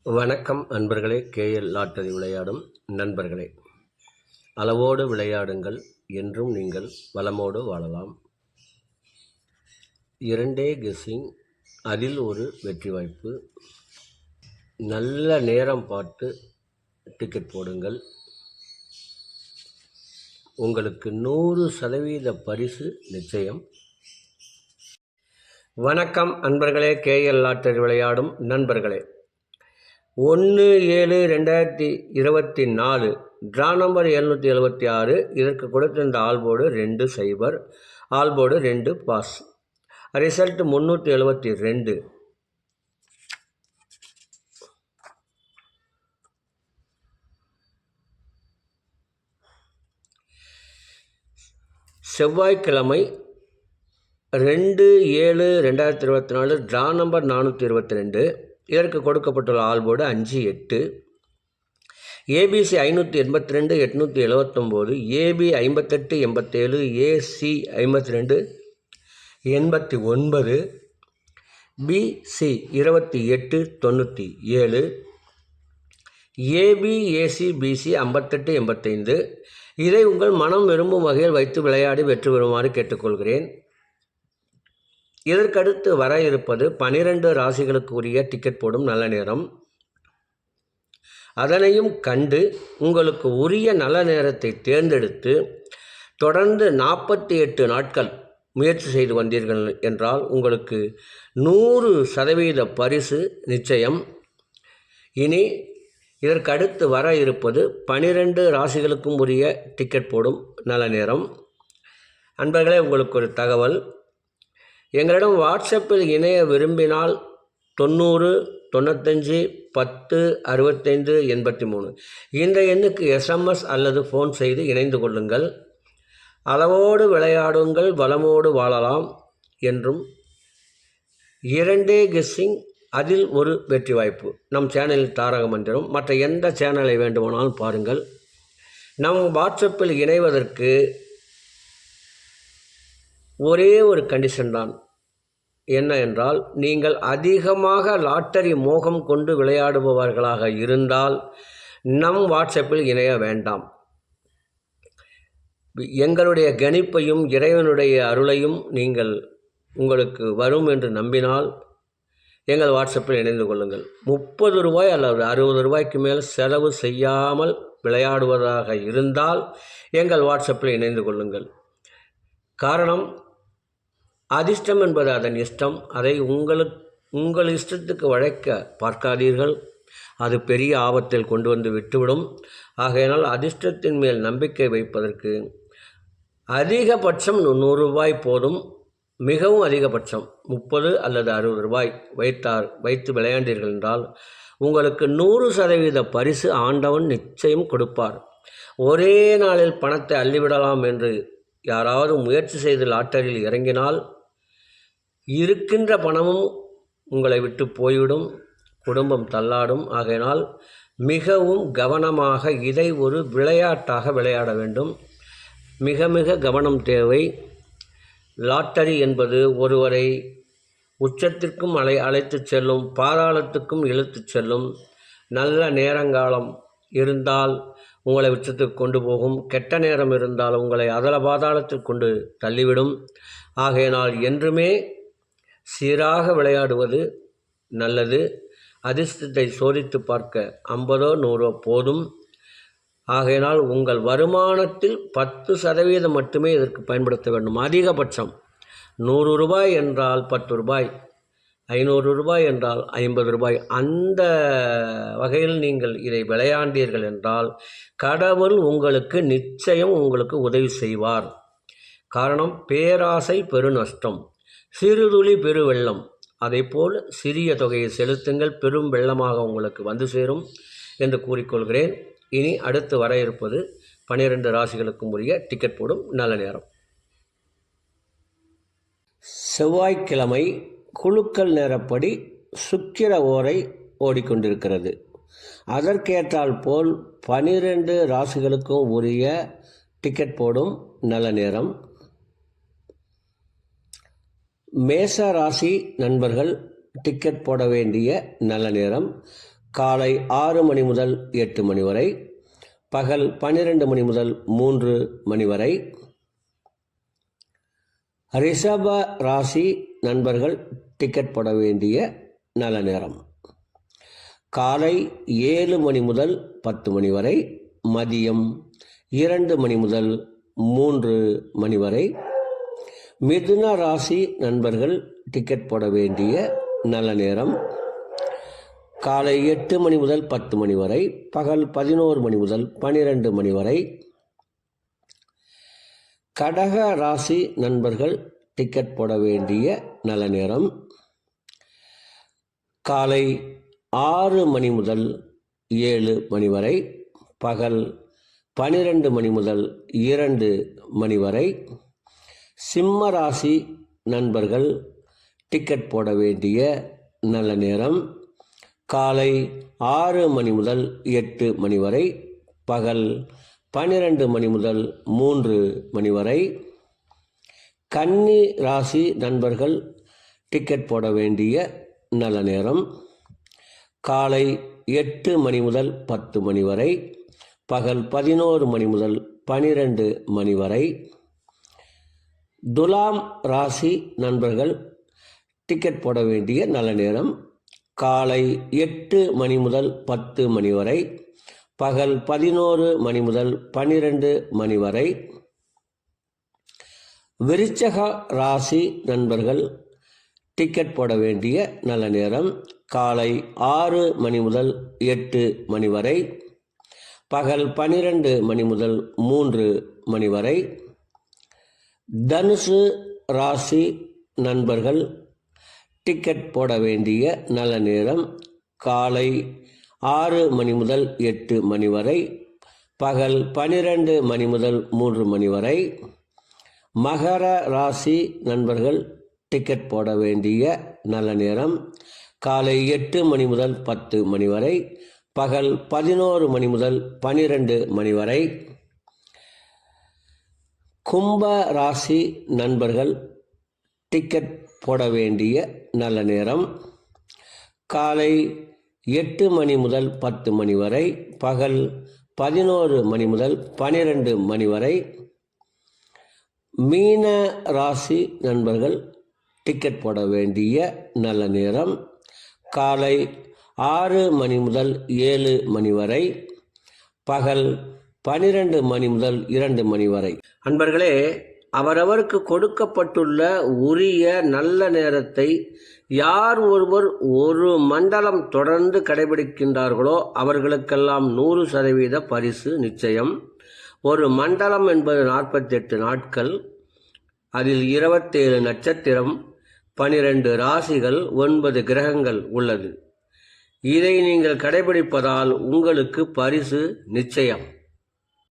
வணக்கம் அன்பர்களே. KL lottery விளையாடும் நண்பர்களே, அளவோடு விளையாடுங்கள், என்றும் நீங்கள் வளமோடு வாழலாம். 2 கெஸ்ஸிங், அதில் ஒரு வெற்றி வாய்ப்பு. நல்ல நேரம் பார்த்து டிக்கெட் போடுங்கள். உங்களுக்கு 100% பரிசு நிச்சயம். வணக்கம் அன்பர்களே. கேஎல் லாட்டரி விளையாடும் நண்பர்களே, 1/7/2024 ட்ரா நம்பர் 776. இதற்கு கொடுத்திருந்த ஆல்போர்டு 20, ஆல்போர்டு 2 பாஸ். ரிசல்ட் 372. செவ்வாய்க்கிழமை 2/7/2024 ட்ரா நம்பர் 422. இதற்கு கொடுக்கப்பட்டுள்ள ஆல்போர்டு 5, 8. ABC 582, 879, AB 58, 87, AC 52, 89, BC 28, 97, AB, AC, BC 58, 85. இதை உங்கள் மனம் விரும்பும் வகையில் வைத்து விளையாடி வெற்றி பெறுமாறு கேட்டுக்கொள்கிறேன். இதற்கடுத்து வர இருப்பது 12 ராசிகளுக்கு உரிய டிக்கெட் போடும் நல்ல நேரம். அதனையும் கண்டு உங்களுக்கு உரிய நல்ல நேரத்தை தேர்ந்தெடுத்து தொடர்ந்து 48 நாட்கள் முயற்சி செய்து வந்தீர்கள் என்றால் உங்களுக்கு 100% பரிசு நிச்சயம். இனி இதற்கடுத்து வர இருப்பது 12 ராசிகளுக்கும் உரிய டிக்கெட் போடும் நல்ல நேரம். அன்பர்களே, உங்களுக்கு ஒரு தகவல். எங்களிடம் வாட்ஸ்அப்பில் இணைய விரும்பினால் 90 95 10 65 83 இந்த எண்ணுக்கு SMS அல்லது ஃபோன் செய்து இணைந்து கொள்ளுங்கள். அளவோடு விளையாடுங்கள், வளமோடு வாழலாம் என்றும் 2 கெஸ்ஸிங், அதில் ஒரு வெற்றி வாய்ப்பு. நம் சேனலில் தாரக மந்திரம். மற்ற எந்த சேனலை வேண்டுமானாலும் பாருங்கள். நம் வாட்ஸ்அப்பில் இணைவதற்கு ஒரே ஒரு கண்டிஷன் தான். என்ன என்றால், நீங்கள் அதிகமாக லாட்டரி மோகம் கொண்டு விளையாடுபவர்களாக இருந்தால் நம் வாட்ஸ்அப்பில் இணைய வேண்டாம். எங்களுடைய கணிப்பையும் இறைவனுடைய அருளையும் நீங்கள் உங்களுக்கு வரும் என்று நம்பினால் எங்கள் வாட்ஸ்அப்பில் இணைந்து கொள்ளுங்கள். 30 ரூபாய் அல்லது 60 ரூபாய்க்கு மேல் செலவு செய்யாமல் விளையாடுவதாக இருந்தால் எங்கள் வாட்ஸ்அப்பில் இணைந்து கொள்ளுங்கள். காரணம், அதிர்ஷ்டம் என்பது அதன் இஷ்டம். அதை உங்கள் இஷ்டத்துக்கு வளைக்க பார்க்காதீர்கள். அது பெரிய ஆபத்தில் கொண்டு வந்து விட்டுவிடும். ஆகையினால் அதிர்ஷ்டத்தின் மேல் நம்பிக்கை வைப்பதற்கு அதிகபட்சம் 100 ரூபாய் போதும். மிகவும் அதிகபட்சம் 30 அல்லது 60 ரூபாய் வைத்து விளையாண்டீர்கள் என்றால் உங்களுக்கு 100% பரிசு ஆண்டவன் நிச்சயம் கொடுப்பார். ஒரே நாளில் பணத்தை அள்ளிவிடலாம் என்று யாராவது முயற்சி செய்து லாட்டரியில் இறங்கினால் இருக்கின்ற பணமும் உங்களை விட்டு போய்விடும், குடும்பம் தள்ளாடும். ஆகையினால் மிகவும் கவனமாக இதை ஒரு விளையாட்டாக விளையாட வேண்டும். மிக மிக கவனம் தேவை. லாட்டரி என்பது ஒருவரை உச்சத்திற்கும் அழைத்து செல்லும், பாதாளத்துக்கும் இழுத்து செல்லும். நல்ல நேரங்காலம் இருந்தால் உங்களை உச்சத்துக்கு கொண்டு போகும். கெட்ட நேரம் இருந்தால் உங்களை அதல பாதாளத்தில் கொண்டு தள்ளிவிடும். ஆகையினால் என்றுமே சீராக விளையாடுவது நல்லது. அதிர்ஷ்டத்தை சோதித்து பார்க்க 50 100 போதும். ஆகையினால் உங்கள் வருமானத்தில் 10% மட்டுமே இதற்கு பயன்படுத்த வேண்டும். அதிகபட்சம் 100 ரூபாய் என்றால் 10 ரூபாய், 500 ரூபாய் என்றால் 50 ரூபாய். அந்த வகையில் நீங்கள் இதை விளையாண்டீர்கள் என்றால் கடவுள் உங்களுக்கு நிச்சயம் உங்களுக்கு உதவி செய்வார். காரணம், பேராசை பெருநஷ்டம், சிறுதுளி பெருவெள்ளம். அதேபோல் சிறிய தொகையை செலுத்துங்கள், பெரும் வெள்ளமாக உங்களுக்கு வந்து சேரும் என்று கூறிக்கொள்கிறேன். இனி அடுத்து வர இருப்பது 12 ராசிகளுக்கும் உரிய டிக்கெட் போடும் நல்ல நேரம். செவ்வாய்க்கிழமை குலுக்கல் நேரப்படி சுக்கிர ஓரை ஓடிக்கொண்டிருக்கிறது. அதற்கேற்றால் போல் 12 ராசிகளுக்கும் உரிய டிக்கெட் போடும் நல்ல நேரம். மேச ராசி நண்பர்கள் டிக்கெட் போட வேண்டிய நல்ல நேரம் காலை 6 மணி முதல் 8 மணி வரை, பகல் 12 மணி முதல் 3 மணி வரை. ரிஷப ராசி நண்பர்கள் டிக்கெட் போட வேண்டிய நல்ல நேரம் காலை 7 மணி முதல் 10 மணி வரை, மதியம் 2 மணி முதல் 3 மணி வரை. மிதுன ராசி நண்பர்கள் டிக்கெட் போட வேண்டிய நல்ல நேரம் காலை 8 மணி முதல் 10 மணி வரை, பகல் 11 மணி முதல் 12 மணி வரை. கடக ராசி நண்பர்கள் டிக்கெட் போட வேண்டிய நல்ல நேரம் காலை 6 மணி முதல் 7 மணி வரை, பகல் 12 மணி முதல் 2 மணி வரை. சிம்ம ராசி நண்பர்கள் டிக்கெட் போட வேண்டிய நல்ல நேரம் காலை 6 மணி முதல் 8 மணி வரை, பகல் 12 மணி முதல் 3 மணி வரை. கன்னி ராசி நண்பர்கள் டிக்கெட் போட வேண்டிய நல்ல நேரம் காலை 8 மணி முதல் 10 மணி வரை, பகல் 11 மணி முதல் 12 மணி வரை. துலாம் ராசி நண்பர்கள் டிக்கெட் போட வேண்டிய நல்ல நேரம் காலை 8 மணி முதல் 10 மணி வரை, பகல் 11 மணி முதல் 12 மணி வரை. விருச்சக ராசி நண்பர்கள் டிக்கெட் போட வேண்டிய நல்ல நேரம் காலை 6 மணி முதல் 8 மணி வரை, பகல் 12 மணி முதல் 3 மணி வரை. தனுசு ராசி நண்பர்கள் டிக்கெட் போட வேண்டிய நல்ல நேரம் காலை 6 மணி முதல் 8 மணி வரை, பகல் 12 மணி முதல் 3 மணி வரை. மகர ராசி நண்பர்கள் டிக்கெட் போட வேண்டிய நல்ல நேரம் காலை 8 மணி முதல் 10 மணி வரை, பகல் 11 மணி முதல் 12 மணி வரை. கும்ப ராசி நண்பர்கள் டிக்கெட் போட வேண்டிய நல்ல நேரம் காலை 8 மணி முதல் 10 மணி வரை, பகல் 11 மணி முதல் 12 மணி வரை. மீன ராசி நண்பர்கள் டிக்கெட் போட வேண்டிய நல்ல நேரம் காலை 6 மணி முதல் 7 மணி வரை, பகல் 12 மணி முதல் 2 மணி வரை. அன்பர்களே, அவரவருக்கு கொடுக்கப்பட்டுள்ள உரிய நல்ல நேரத்தை யார் ஒருவர் ஒரு மண்டலம் தொடர்ந்து கடைபிடிக்கின்றார்களோ அவர்களுக்கெல்லாம் 100% பரிசு நிச்சயம். ஒரு மண்டலம் என்பது 48 நாட்கள், அதில் 27 நட்சத்திரம், 12 ராசிகள், 9 கிரகங்கள் உள்ளது. இதை நீங்கள் கடைபிடிப்பதால் உங்களுக்கு பரிசு நிச்சயம்.